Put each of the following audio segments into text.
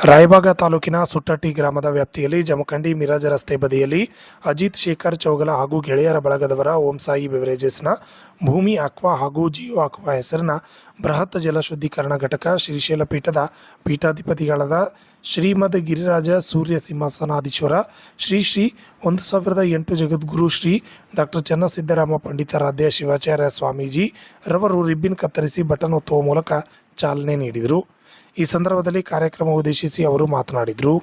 ರಾಯಬಾಗ ತಾಲೂಕಿನ ಸುಟ್ಟಟ್ಟಿ ಗ್ರಾಮದ ವ್ಯಾಪ್ತಿಯಲ್ಲಿ ಜಮಖಂಡಿ ಮಿರಾಜ ರಸ್ತೆ ಬದಿಯಲ್ಲಿ ಅಜಿತ್ ಶೇಖರ್ ಚೌಗಲ ಹಾಗೂ ಗೆಳೆಯರ ಬಳಗದವರ ಓಂ ಸಾಯಿ ಬೆವರೇಜಸ್ನ ಭೂಮಿ ಆಕ್ವಾ ಹಾಗೂ ಜಿಯೋ ಆಕ್ವಾ ಹೆಸರಿನ ಬೃಹತ್ ಜಲ ಶುದ್ಧೀಕರಣ ಘಟಕ ಶ್ರೀಶೈಲ ಪೀಠದ ಪೀಠಾಧಿಪತಿಗಳಾದ ಶ್ರೀಮದ್ ಗಿರಿರಾಜ ಸೂರ್ಯ ಸಿಂಹಾಸನಾಧೀಶ್ವರ ಶ್ರೀ 1008 ಜಗದ್ಗುರು ಶ್ರೀ ಡಾಕ್ಟರ್ ಚನ್ನಸಿದ್ದರಾಮ ಪಂಡಿತಾರಾಧ್ಯ ಶಿವಾಚಾರ್ಯ ಸ್ವಾಮೀಜಿ ರವರು ರಿಬ್ಬಿನ್ ಕತ್ತರಿಸಿ ಬಟನ್ ಒತ್ತುವ ಮೂಲಕ ಚಾಲನೆ ನೀಡಿದರು. ಈ ಸಂದರ್ಭದಲ್ಲಿ ಕಾರ್ಯಕ್ರಮ ಉದ್ದೇಶಿಸಿ ಅವರು ಮಾತನಾಡಿದರು.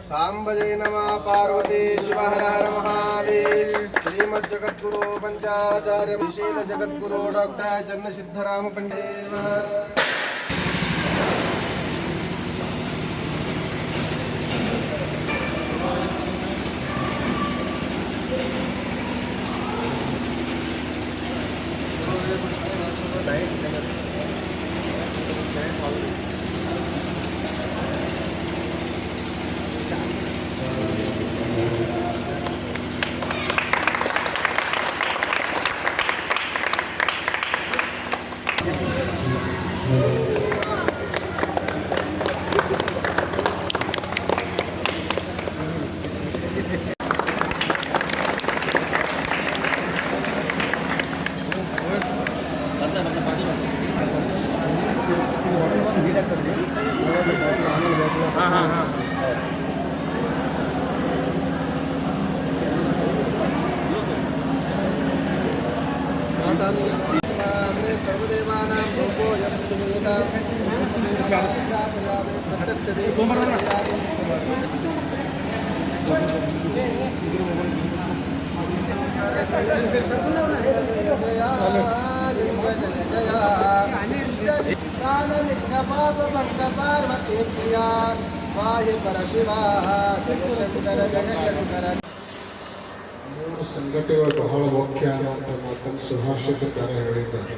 सांबजे नमः पार्वती शिव हर हर महादेव श्रीमद जगद्गुरु पंचाचार्य विशेष जगद्गुरु डॉक्टर चन्नसिद्धराम पंडित सर्वदेवानां भोगो यं सुवेदा प्रत्यक्ष पार्वती प्रिया वाहि परशिवा जय शंकर ಸಂಗತಿಗಳು ಬಹಳ ಮುಖ್ಯ ಅನ್ನುವಂಥ ಮಾತನ್ನು ಸುಭಾಷಿತಕಾರ ಹೇಳಿದ್ದಾರೆ.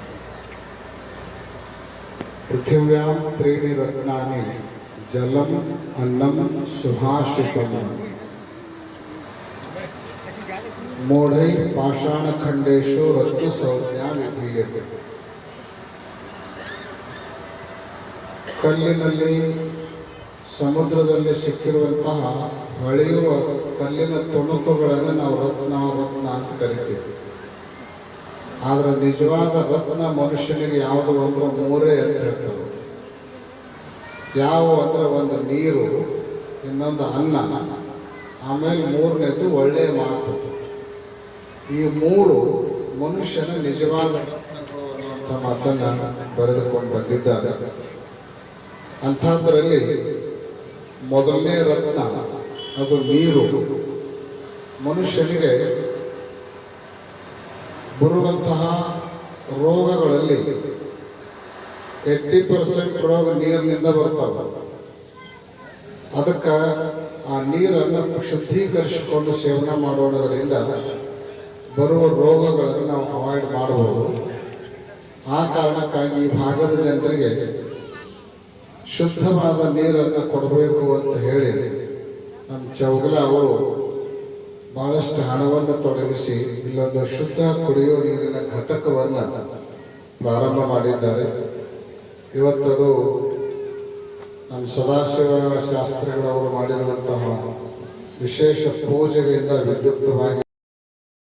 ಪೃಥಿವ್ಯಾಂ ತ್ರೀಣಿ ರತ್ನಾನಿ ಜಲಂ ಅನ್ನಂ ಸುಭಾಷಿತಂ ಮೂಢೈ ಪಾಷಾಣಖಂಡೇಶು ರತ್ನ ಸಂಜ್ಞಾ ವಿಧೀಯತೆ. ಕಲ್ಲಿನಲ್ಲಿ ಸಮುದ್ರದಲ್ಲಿ ಸಿಕ್ಕಿರುವಂತಹ ಹೊಳೆಯುವ ಕಲ್ಲಿನ ತುಣುಕುಗಳನ್ನು ನಾವು ರತ್ನ ಅಂತ ಕರಿತೀವಿ. ಆದರೆ ನಿಜವಾದ ರತ್ನ ಮನುಷ್ಯನಿಗೆ ಯಾವುದು ಅಂದ್ರೆ ಮೂರೇ ಅಂತ ಹೇಳ್ತಾರೆ. ಯಾವ ಅಂದ್ರೆ ಒಂದು ನೀರು, ಇನ್ನೊಂದು ಅನ್ನ, ಆಮೇಲೆ ಮೂರನೇದು ಒಳ್ಳೆಯ ಮಾತು. ಈ ಮೂರು ಮನುಷ್ಯನ ನಿಜವಾದ ರತ್ನಗಳು ಅನ್ನುವಂಥ ಮಾತನ್ನು ಬರೆದುಕೊಂಡು ಬಂದಿದ್ದಾರೆ. ಅಂಥದ್ರಲ್ಲಿ ಮೊದಲನೇ ರತ್ನ ಅದು ನೀರು. ಮನುಷ್ಯನಿಗೆ ಬರುವಂತಹ ರೋಗಗಳಲ್ಲಿ 80% ರೋಗ ನೀರಿನಿಂದ ಬರ್ತಾವೆ. ಅದಕ್ಕೆ ಆ ನೀರನ್ನು ಶುದ್ಧೀಕರಿಸಿಕೊಂಡು ಸೇವನೆ ಮಾಡೋದ್ರಿಂದ ಬರುವ ರೋಗಗಳನ್ನು ನಾವು ಅವಾಯ್ಡ್ ಮಾಡಬಹುದು. ಆ ಕಾರಣಕ್ಕಾಗಿ ಈ ಭಾಗದ ಜನರಿಗೆ ಶುದ್ಧವಾದ ನೀರನ್ನು ಕೊಡಬೇಕು ಅಂತ ಹೇಳಿ ನಮ್ಮ ಚೌಗಲ ಅವರು ಬಹಳಷ್ಟು ಹಣವನ್ನು ತೊಡಗಿಸಿ ಇಲ್ಲೊಂದು ಶುದ್ಧ ಕುಡಿಯುವ ನೀರಿನ ಘಟಕವನ್ನು ಪ್ರಾರಂಭ ಮಾಡಿದ್ದಾರೆ. ಇವತ್ತದು ನಮ್ಮ ಸದಾಶಿವ ಶಾಸ್ತ್ರಿಗಳವರು ಮಾಡಿರುವಂತಹ ವಿಶೇಷ ಪೂಜೆಯಿಂದ ವಿದ್ಯುಕ್ತವಾಗಿ